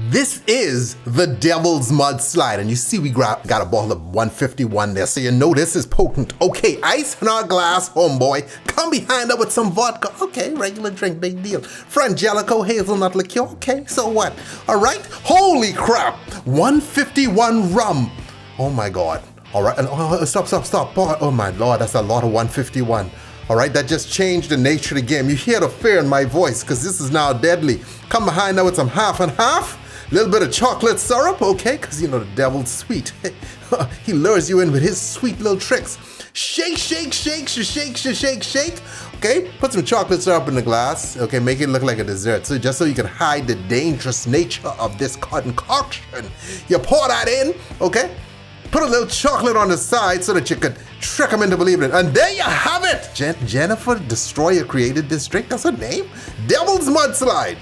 This is the Devil's Mudslide, and you see we got a bottle of 151 there, so you know this is potent. Okay, ice in our glass, homeboy. Come behind up with some vodka. Okay, regular drink, big deal. Frangelico, hazelnut liqueur. Okay, so what? All right. Holy crap! 151 rum. Oh my God. All right. Stop. Oh my Lord, that's a lot of 151. All right, that just changed the nature of the game. You hear the fear in my voice because this is now deadly. Come behind now with some half and half. Little bit of chocolate syrup, okay? Because you know the devil's sweet. He lures you in with his sweet little tricks. Shake. Okay, put some chocolate syrup in the glass. Okay, make it look like a dessert. So just so you can hide the dangerous nature of this concoction. You pour that in, okay? Put a little chocolate on the side so that you could trick them into believing it. And there you have it. Jennifer Destroyer created this drink. That's her name. Devil's Mudslide.